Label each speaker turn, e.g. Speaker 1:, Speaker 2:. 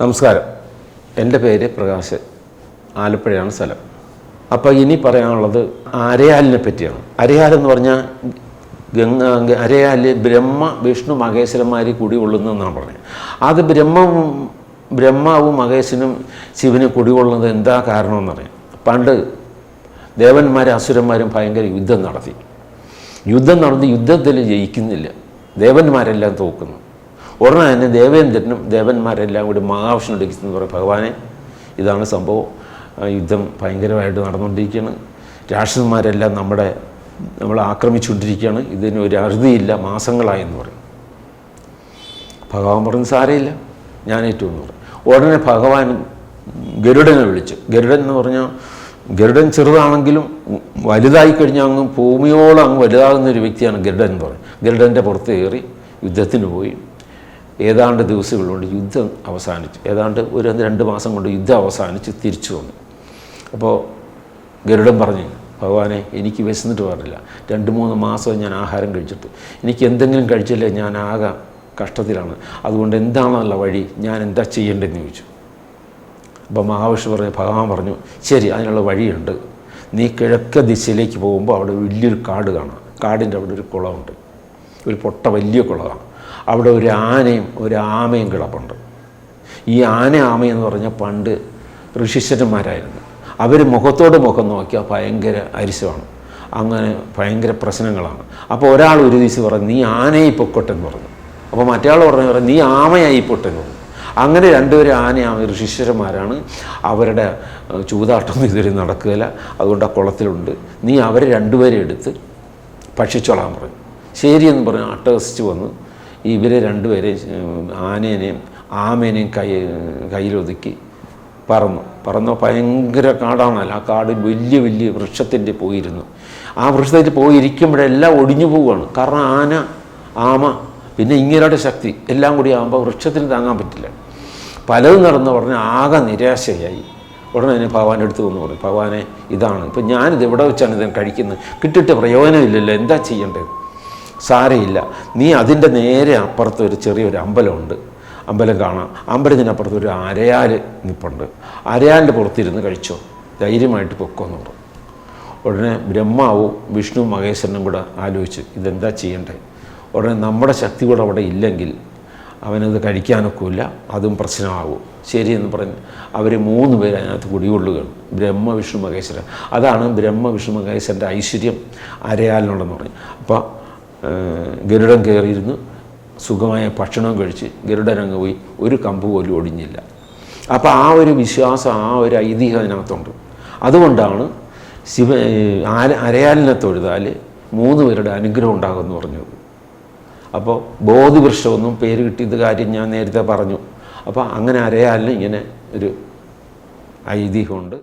Speaker 1: നമസ്കാരം. എൻ്റെ പേര് പ്രകാശ്. ആലപ്പുഴയാണ് സ്ഥലം. അപ്പോൾ ഇനി പറയാനുള്ളത് അരയാലിനെ പറ്റിയാണ്. അരയാലെന്ന് പറഞ്ഞാൽ അരയാൽ ബ്രഹ്മ വിഷ്ണു മഹേശ്വരന്മാർ കുടികൊള്ളുന്നതെന്നാണ് പറഞ്ഞത്. അത് ബ്രഹ്മാവും മഹേശനും ശിവന് കുടികൊള്ളുന്നത് എന്താ കാരണമെന്നറിയാം. പണ്ട് ദേവന്മാരും അസുരന്മാരും ഭയങ്കര യുദ്ധം നടത്തി. യുദ്ധത്തിൽ ജയിക്കുന്നില്ല, ദേവന്മാരെല്ലാം തോക്കുന്നു. ഉടനെ തന്നെ ദേവേന്ദ്രനും ദേവന്മാരെല്ലാം കൂടി മഹാവിഷ്ണു എടുക്കുന്നു പറയും, ഭഗവാനെ ഇതാണ് സംഭവം, യുദ്ധം ഭയങ്കരമായിട്ട് നടന്നുകൊണ്ടിരിക്കുകയാണ്, രാക്ഷസന്മാരെല്ലാം നമ്മളെ ആക്രമിച്ചുകൊണ്ടിരിക്കുകയാണ്, ഇതിന് ഒരു അറുതിയില്ല, മാസങ്ങളായെന്ന് പറയും. ഭഗവാൻ പറഞ്ഞു സാരമില്ല, ഞാനേറ്റവും പറയും. ഉടനെ ഭഗവാൻ ഗരുഡനെ വിളിച്ചു. ഗരുഡൻ എന്ന് പറഞ്ഞാൽ ഗരുഡൻ ചെറുതാണെങ്കിലും വലുതായി കഴിഞ്ഞാൽ അങ്ങ് ഭൂമിയോളം അങ്ങ് വലുതാകുന്ന ഒരു വ്യക്തിയാണ് ഗരുഡൻ എന്ന് പറയും. ഗരുഡൻ്റെ പുറത്ത് കയറി യുദ്ധത്തിന് പോയി. ഏതാണ്ട് ദിവസങ്ങളുകൊണ്ട് യുദ്ധം അവസാനിച്ചു. ഏതാണ്ട് 1-2 മാസം കൊണ്ട് യുദ്ധം അവസാനിച്ച് തിരിച്ചു വന്നു. അപ്പോൾ ഗരുഡൻ പറഞ്ഞു, ഭഗവാനെ എനിക്ക് വിശന്നിട്ട് പാടില്ല, 2-3 മാസം ഞാൻ ആഹാരം കഴിച്ചിട്ട്, എനിക്ക് എന്തെങ്കിലും കഴിച്ചില്ലേ ഞാൻ ആകെ കഷ്ടത്തിലാണ്, അതുകൊണ്ട് എന്താണുള്ള വഴി, ഞാൻ എന്താ ചെയ്യേണ്ടതെന്ന് ചോദിച്ചു. അപ്പോൾ മഹാവിഷ്ണു ഭഗവാൻ പറഞ്ഞു, ശരി അതിനുള്ള വഴിയുണ്ട്, നീ കിഴക്ക് ദിശയിലേക്ക് പോകുമ്പോൾ അവിടെ വലിയൊരു കാട് കാണാം. കാടിൻ്റെ അവിടെ ഒരു കുളമുണ്ട്, ഒരു വലിയ കുളമാണ്. അവിടെ ഒരു ആനയും ഒരു ആമയും കിടപ്പുണ്ട്. ഈ ആമയെന്ന് പറഞ്ഞാൽ പണ്ട് ഋഷീശ്വരന്മാരായിരുന്നു. അവർ മുഖത്തോട് മുഖം നോക്കിയാൽ ഭയങ്കര അരിശമാണ്, അങ്ങനെ ഭയങ്കര പ്രശ്നങ്ങളാണ്. അപ്പോൾ ഒരാൾ ഒരു ദിവസം പറഞ്ഞു, നീ ആനയായി പൊക്കോട്ടെന്ന് പറഞ്ഞു. അപ്പോൾ മറ്റേ പറഞ്ഞു, നീ ആമയായി പൊട്ടെന്ന് പറഞ്ഞു. അങ്ങനെ രണ്ടുപേരും ആനയാമ ഋഷീശ്വരന്മാരാണ്. അവരുടെ ചൂതാട്ടം ഇതുവരെ നടക്കുകയില്ല, അതുകൊണ്ട് ആ കുളത്തിലുണ്ട്, നീ അവരെ രണ്ടുപേരെ എടുത്ത് ഭക്ഷിച്ചോളാൻ പറഞ്ഞു. ശരിയെന്ന് പറഞ്ഞ് അട്ടഹസിച്ച് വന്ന് ഇവരെ രണ്ടുപേരെയും ആനേനെയും ആമേനെയും കയ്യിലൊതുക്കി പറന്നു. ഭയങ്കര കാടാണല്ലോ, ആ കാടിൽ വലിയ വൃക്ഷത്തിൻ്റെ പോയിരുന്നു. ആ വൃക്ഷത്തിൽ പോയിരിക്കുമ്പോഴെല്ലാം ഒടിഞ്ഞു പോവുകയാണ്. കാരണം ആമ പിന്നെ ഇങ്ങനെയുടെ ശക്തി എല്ലാം കൂടി ആകുമ്പോൾ വൃക്ഷത്തിന് താങ്ങാൻ പറ്റില്ല. പലതും നടന്നു പറഞ്ഞാൽ ആകെ നിരാശയായി. ഉടനെ തന്നെ ഭഗവാന്റെ അടുത്ത് വന്ന് പറയും, ഭഗവാനെ ഇതാണ്, ഇപ്പം ഞാനിത് എവിടെ വെച്ചാണ് ഇതിന് കഴിക്കുന്നത്, കിട്ടിയിട്ട് പ്രയോജനമില്ലല്ലോ, എന്താ ചെയ്യേണ്ടത്? സാരയില്ല, നീ അതിൻ്റെ നേരെ അപ്പുറത്ത് ഒരു ചെറിയൊരു അമ്പലമുണ്ട്, അമ്പലം കാണാം, അമ്പലത്തിനപ്പുറത്ത് ഒരു അരയാൽ നിൽപ്പുണ്ട്, അരയാലിൻ്റെ പുറത്തിരുന്ന് കഴിച്ചോ, ധൈര്യമായിട്ട് പൊക്കോന്ന് പറഞ്ഞു. ഉടനെ ബ്രഹ്മാവും വിഷ്ണു മഹേശ്വരനും കൂടെ ആലോചിച്ച് ഇതെന്താ ചെയ്യേണ്ടത്. ഉടനെ നമ്മുടെ ശക്തി കൂടെ അവിടെ ഇല്ലെങ്കിൽ അവനത് കഴിക്കാനൊക്കില്ല, അതും പ്രശ്നമാകും. ശരിയെന്ന് പറഞ്ഞ് അവർ 3 പേര് അതിനകത്ത് കുടികൊള്ളുകയാണ്, ബ്രഹ്മ വിഷ്ണു മഹേശ്വരൻ. അതാണ് ബ്രഹ്മ വിഷ്ണു മഹേശ്വരൻ്റെ ഐശ്വര്യം അരയാലിനുണ്ടെന്ന് പറഞ്ഞു. അപ്പോൾ ഗരുഡൻ കയറിയിരുന്ന് സുഖമായ ഭക്ഷണവും കഴിച്ച് ഗരുഡൻ അങ്ങ് പോയി, ഒരു കമ്പ് പോലും ഒടിഞ്ഞില്ല. അപ്പോൾ ആ ഒരു വിശ്വാസം, ആ ഒരു ഐതിഹ്യം അതിനകത്തുണ്ട്. അതുകൊണ്ടാണ് അരയാലിനെ തൊഴുതാൽ 3 പേരുടെ അനുഗ്രഹം ഉണ്ടാകുമെന്ന് പറഞ്ഞത്. അപ്പോൾ ബോധിവൃക്ഷമൊന്നും പേര് കിട്ടിയത് കാര്യം ഞാൻ നേരത്തെ പറഞ്ഞു. അപ്പോൾ അങ്ങനെ അരയാലിന് ഇങ്ങനെ ഒരു ഐതിഹ്യമുണ്ട്.